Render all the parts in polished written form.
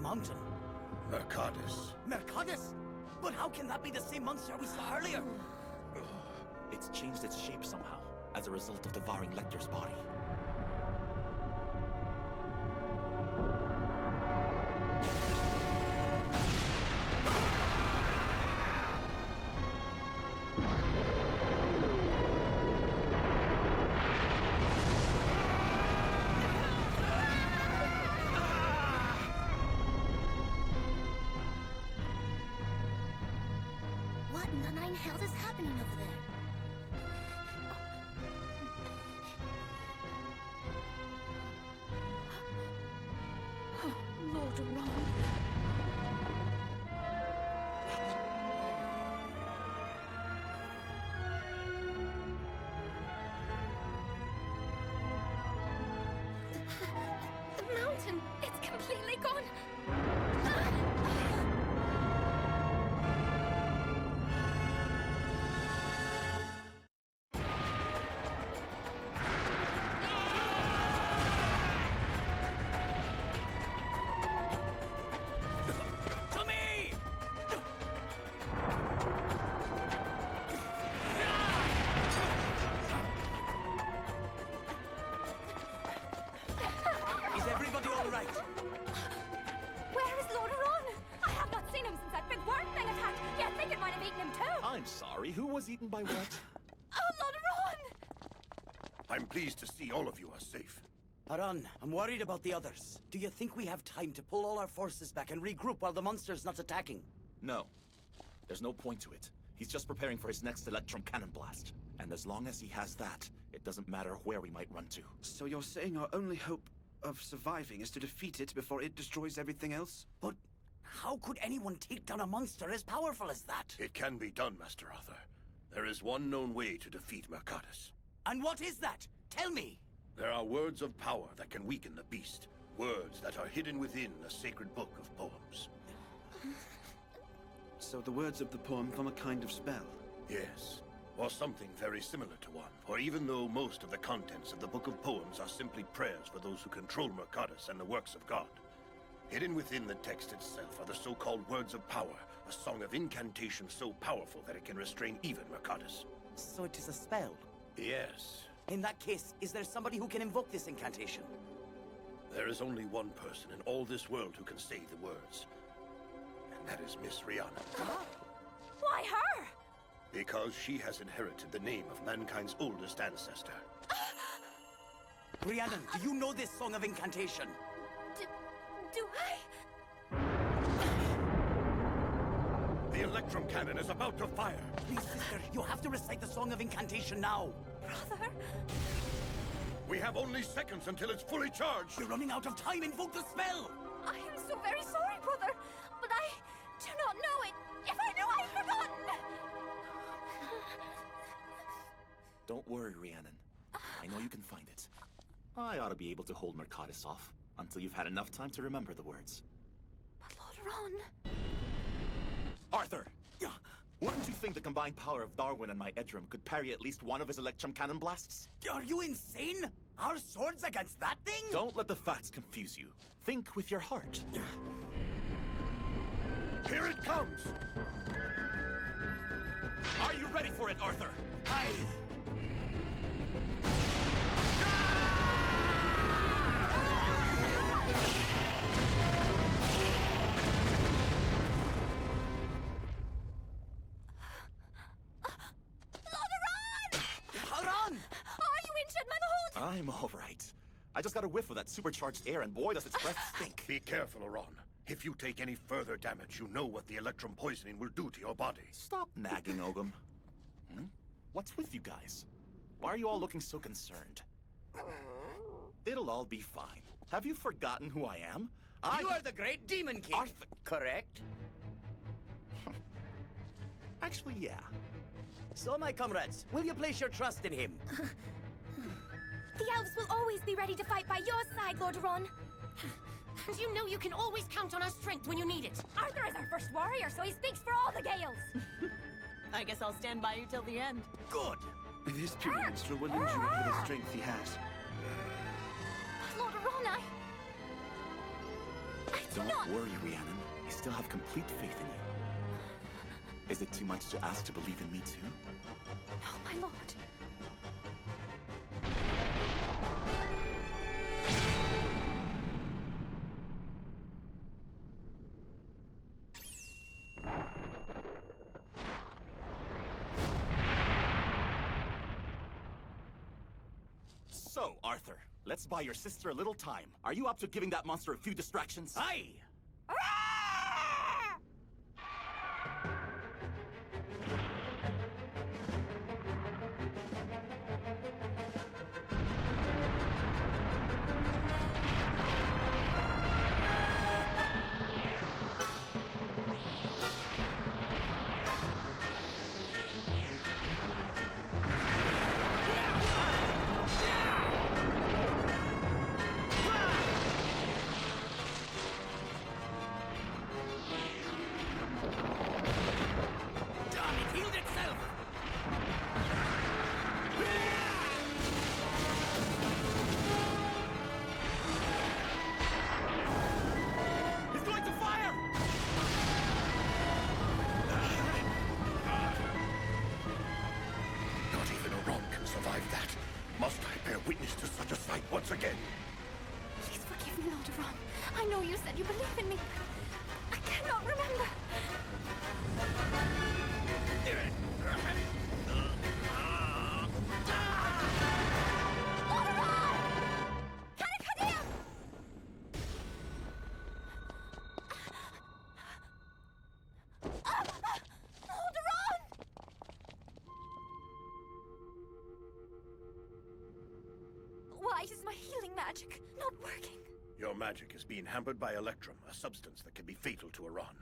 mountain? Mercadus. Mercadus? But how can that be the same monster we saw earlier? It's changed its shape somehow, as a result of devouring Lecter's body. What in the nine hells is happening over there? Lord Ron. The mountain, it's completely gone. To me! Is everybody all right? Where is Lord Ron? I have not seen him since that big worm thing attacked. Yeah, I think it might have eaten him too. I'm sorry, who was eaten by what? Oh, Lord Ron! I'm pleased to see all of you are safe. Aran, I'm worried about the others. Do you think we have time to pull all our forces back and regroup while the monster's not attacking? No. There's no point to it. He's just preparing for his next Electrum Cannon Blast. And as long as he has that, it doesn't matter where we might run to. So you're saying our only hope of surviving is to defeat it before it destroys everything else? But how could anyone take down a monster as powerful as that? It can be done, Master Arthur. There is one known way to defeat Mercadus. And what is that? Tell me! There are words of power that can weaken the beast. Words that are hidden within a sacred book of poems. So the words of the poem form a kind of spell? Yes, or something very similar to one. For even though most of the contents of the Book of Poems are simply prayers for those who control Mercadus and the works of God, hidden within the text itself are the so-called words of power, a song of incantation so powerful that it can restrain even Mercadus. So it is a spell. Yes, In that case, is there somebody who can invoke this incantation? there is only one person in all this world who can say the words, and that is Miss Rihanna. Why her? Because she has inherited the name of mankind's oldest ancestor. Rhiannon, do you know this song of incantation? Do I? The Electrum Cannon is about to fire! Please, sister, you have to recite the song of incantation now. Brother? We have only seconds until it's fully charged! You're running out of time. Invoke the spell! I am so very sorry, brother, but I do not know it. If I knew, I'd forgotten. Don't worry, Rhiannon. I know you can find it. I ought to be able to hold Mercadus off until you've had enough time to remember the words. But Lord Ron... Arthur! Wouldn't you think the combined power of Darwin and my Edrum could parry at least one of his Electrum Cannon Blasts? Are you insane? Our swords against that thing? Don't let the facts confuse you. Think with your heart. Here it comes! Are you ready for it, Arthur? Aye. I'm all right. I just got a whiff of that supercharged air, and boy, does its breath stink. Be careful, Oran. If you take any further damage, you know what the electrum poisoning will do to your body. Stop nagging, Ogum. What's with you guys? Why are you all looking so concerned? It'll all be fine. Have you forgotten who I am? You are the great Demon King. Arthur. Correct? Actually, yeah. So, my comrades, will you place your trust in him? The elves will always be ready to fight by your side, Lord Ron. And you know you can always count on our strength when you need it. Arthur is our first warrior, so he speaks for all the Gales. I guess I'll stand by you till the end. Good. With his two minstrel will injure him with the strength he has. Lord Ron, I Don't not... worry, Rhiannon. I still have complete faith in you. Is it too much to ask to believe in me too? No, my lord. So, Arthur, let's buy your sister a little time. Are you up to giving that monster a few distractions? Aye! Must I bear witness to such a sight once again? Please forgive me, Lord Ron. I know you said you believe in me. I cannot remember. Lord Ron! Kanakadia! Lord Ron! Why is my healing magic not working? Your magic is being hampered by Electrum, a substance that can be fatal to Iran.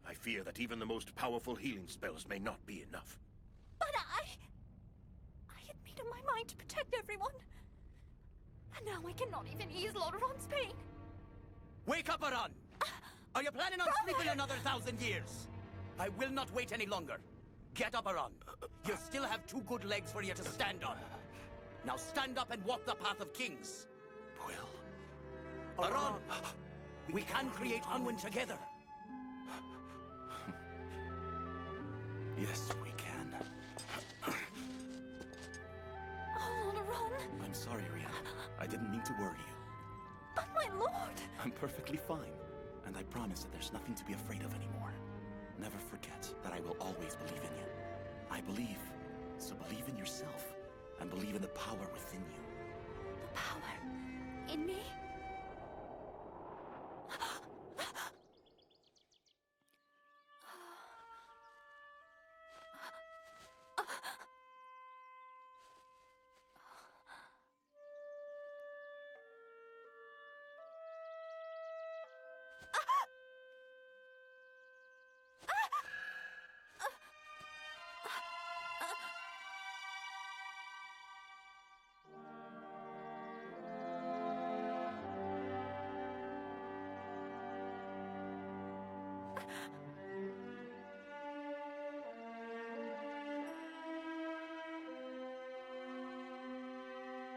I fear that even the most powerful healing spells may not be enough. But I had made up my mind to protect everyone. And now I cannot even ease Lord Ron's pain. Wake up, Aran! Are you planning on sleeping another 1,000 years? I will not wait any longer. Get up, Aran. You still have 2 good legs for you to stand on. Now stand up and walk the path of kings. Will. Aran, we can create Unwin together. Yes, we can. Oh, Lord Ron. I'm sorry, Rhiannon. I didn't mean to worry you. But my lord. I'm perfectly fine. And I promise that there's nothing to be afraid of anymore. Never forget that I will always believe in you. I believe, so believe in yourself. And believe in the power within you. The power in me?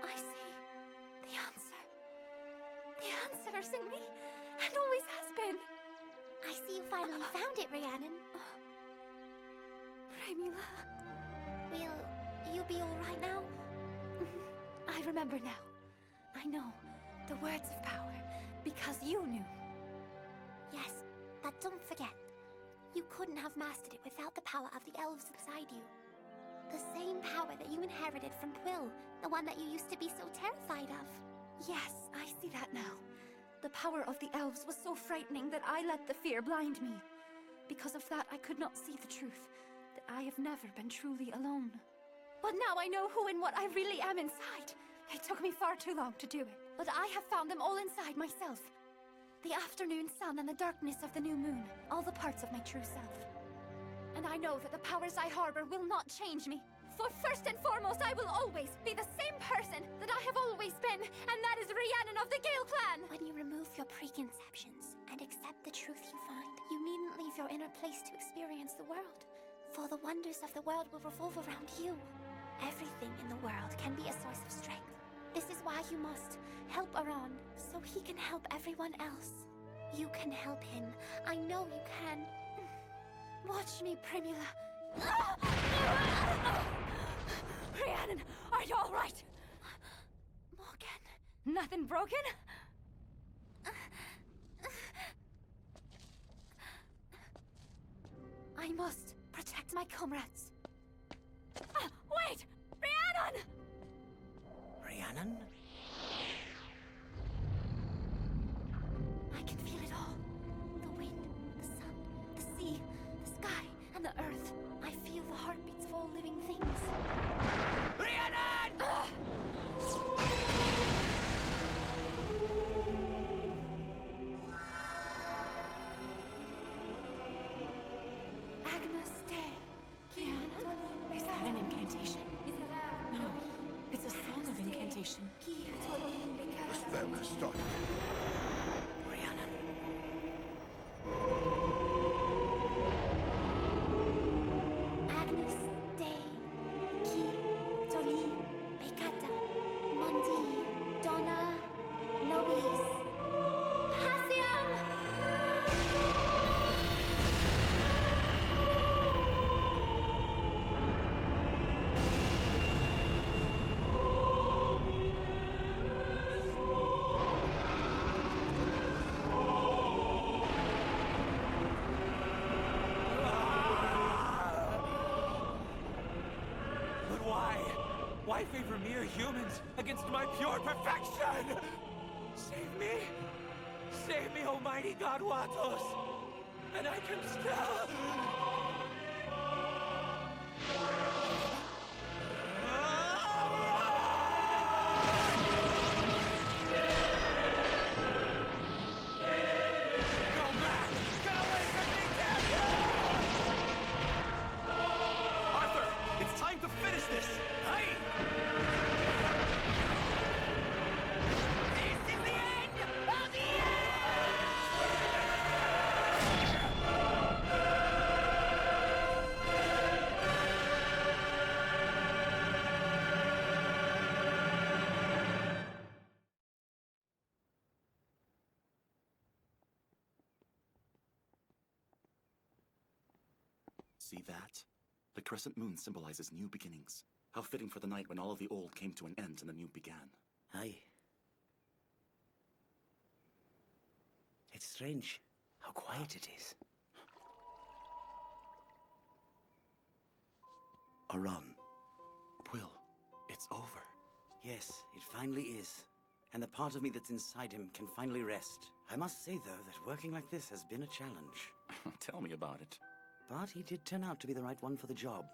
I see. The answer. The answer's in me, and always has been. I see you finally found it, Rhiannon. Remila. Will you be all right now? I remember now. I know the words of power because you knew. Yes, but don't forget, you couldn't have mastered it without the power of the elves inside you. The same power that you inherited from Quill, the one that you used to be so terrified of. Yes, I see that now. The power of the elves was so frightening that I let the fear blind me. Because of that, I could not see the truth, that I have never been truly alone. But now I know who and what I really am inside. It took me far too long to do it, but I have found them all inside myself. The afternoon sun and the darkness of the new moon, all the parts of my true self. And I know that the powers I harbor will not change me. For first and foremost, I will always be the same person that I have always been, and that is Rhiannon of the Gale Clan! When you remove your preconceptions and accept the truth you find, you needn't leave your inner place to experience the world. For the wonders of the world will revolve around you. Everything in the world can be a source of strength. This is why you must help Aran, so he can help everyone else. You can help him. I know you can. Watch me, Primula. Rhiannon, are you all right? Morgan. Nothing broken? I must protect my comrades. Wait! Rhiannon! Rhiannon? I can feel it all. The wind, the sun, the sea, the sky, and the earth. I feel the heartbeats of all living things. Rhiannon! Agnes Day. Is that an incantation? No, it's a song of incantation. The spell has started. Rhiannon. Agnes Dei. Ki. Tori. Pecata. Mundi. Donna. Nobis. Pasiam! But why? Why favor mere humans against my pure perfection? Save me! Save me, almighty God Watos! And I can still... Go back! Get away from me, Captain! Arthur, it's time to finish this! Hey! This is the end of the See that? The crescent moon symbolizes new beginnings. How fitting for the night when all of the old came to an end and the new began. Aye. It's strange how quiet it is. Aran. Quill, it's over. Yes, it finally is. And the part of me that's inside him can finally rest. I must say, though, that working like this has been a challenge. Tell me about it. But he did turn out to be the right one for the job.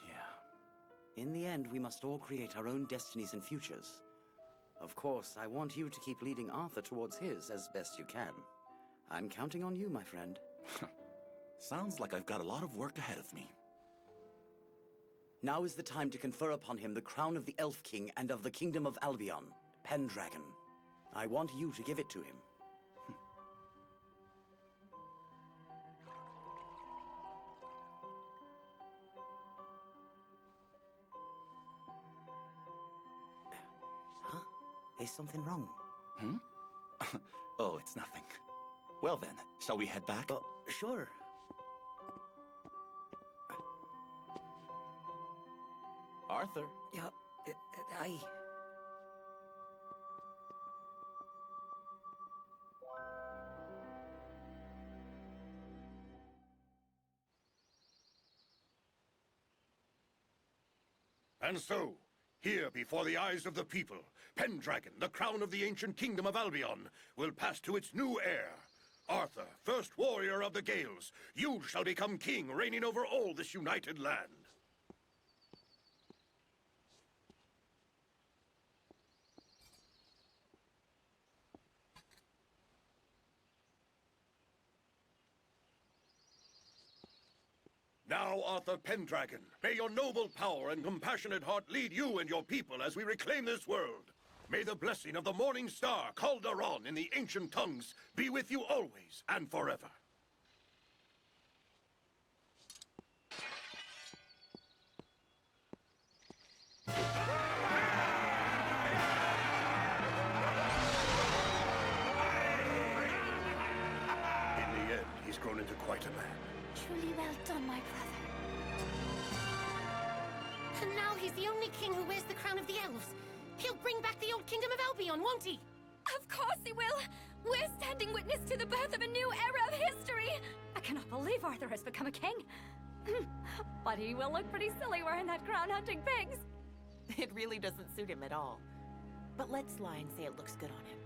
Yeah. In the end, we must all create our own destinies and futures. Of course, I want you to keep leading Arthur towards his as best you can. I'm counting on you, my friend. Sounds like I've got a lot of work ahead of me. Now is the time to confer upon him the crown of the Elf King and of the Kingdom of Albion, Pendragon. I want you to give it to him. Huh? Is something wrong? Hmm? Oh, it's nothing. Well then, shall we head back? Sure. Arthur. Yeah, I... And so, here before the eyes of the people, Pendragon, the crown of the ancient kingdom of Albion, will pass to its new heir. Arthur, first warrior of the Gales, you shall become king, reigning over all this united land. Now, Arthur Pendragon, may your noble power and compassionate heart lead you and your people as we reclaim this world. May the blessing of the morning star, called Aran in the ancient tongues, be with you always and forever. grown into quite a man. Truly well done, my brother. And now he's the only king who wears the crown of the elves. He'll bring back the old kingdom of Albion, won't he? Of course he will! We're standing witness to the birth of a new era of history! I cannot believe Arthur has become a king. But he will look pretty silly wearing that crown hunting pigs. It really doesn't suit him at all. But let's lie and say it looks good on him.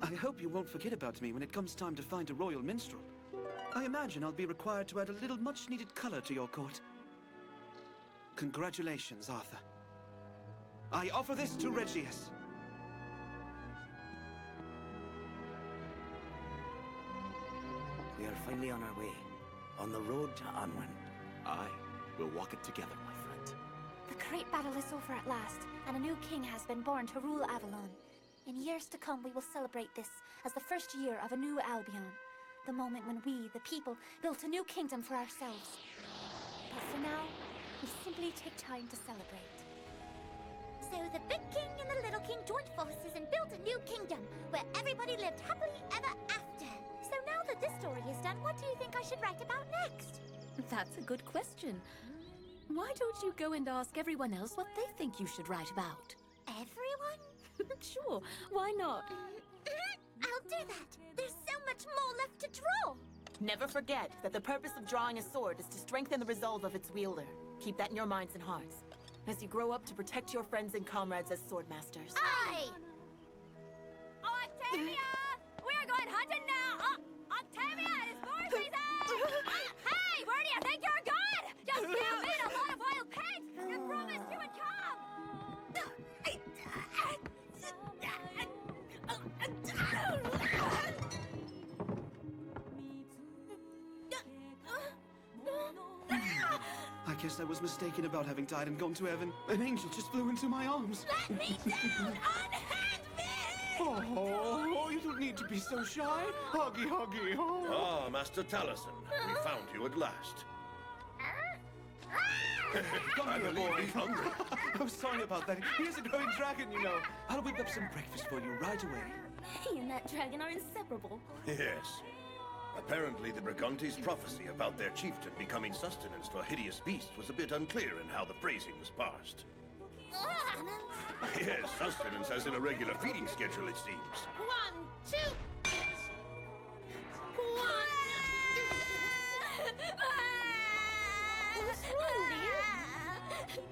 I hope you won't forget about me when it comes time to find a royal minstrel. I imagine I'll be required to add a little much-needed color to your court. Congratulations, Arthur. I offer this to Regius. We are finally on our way. On the road to Anwen. Aye, we'll walk it together, my friend. The great battle is over at last, and a new king has been born to rule Avalon. In years to come, we will celebrate this as the first year of a new Albion. The moment when we, the people, built a new kingdom for ourselves. But for now, we simply take time to celebrate. So the big king and the little king joined forces and built a new kingdom, where everybody lived happily ever after. So now that this story is done, what do you think I should write about next? That's a good question. Why don't you go and ask everyone else what they think you should write about? Everyone? Sure, why not? I'll do that. There's so much more left to draw. Never forget that the purpose of drawing a sword is to strengthen the resolve of its wielder. Keep that in your minds and hearts, as you grow up to protect your friends and comrades as swordmasters. Aye! Octavia! We're going hunting now! Octavia, it's boar season! Hey, where do you think you're going? Just can't meet a lot of wild pigs! You promised you would come! I guess I was mistaken about having died and gone to heaven. An angel just flew into my arms. Let me down! Unhand me! Oh, you don't need to be so shy. Huggy, huggy, oh. Ah, Master Taliesin. We found you at last. Come I here, believe boy. he's hungry. I'm sorry about that. He is a growing dragon, you know. I'll whip up some breakfast for you right away. He and that dragon are inseparable. Yes. Apparently, the Brigantes' prophecy about their chieftain becoming sustenance for hideous beasts was a bit unclear in how the phrasing was parsed. Yes, sustenance as in a regular feeding schedule, it seems. 1, 2... What's wrong, dear?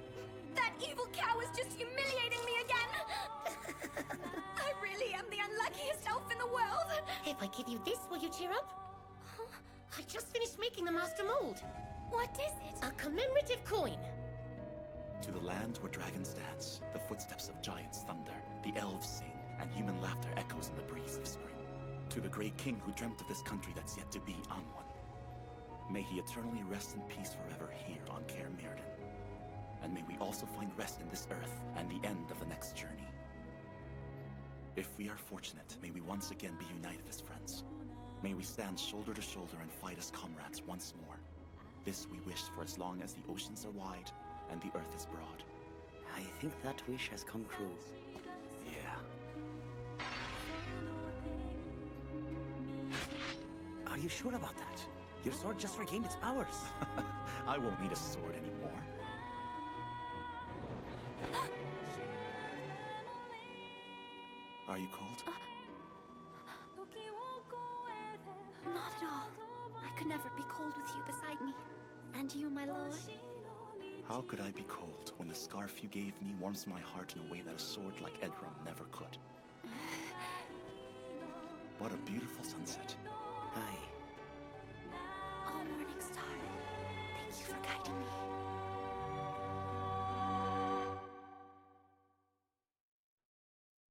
That evil cow is just humiliating me again! I really am the unluckiest elf in the world! If I give you this, will you cheer up? I just finished making the master mold. What is it? A commemorative coin. To the land where dragons dance, the footsteps of giants thunder, the elves sing, and human laughter echoes in the breeze of spring. To the great king who dreamt of this country that's yet to be Anwen. May he eternally rest in peace forever here on Caer Mirden. And may we also find rest in this earth and the end of the next journey. If we are fortunate, may we once again be united as friends. May we stand shoulder to shoulder and fight as comrades once more. This we wish for as long as the oceans are wide and the earth is broad. I think that wish has come true. Yeah. Are you sure about that? Your sword just regained its powers. I won't need a sword anymore. Are you cold? Not at all. I could never be cold with you beside me. And you, my lord? How could I be cold when the scarf you gave me warms my heart in a way that a sword like Edrum never could? What a beautiful sunset. Aye.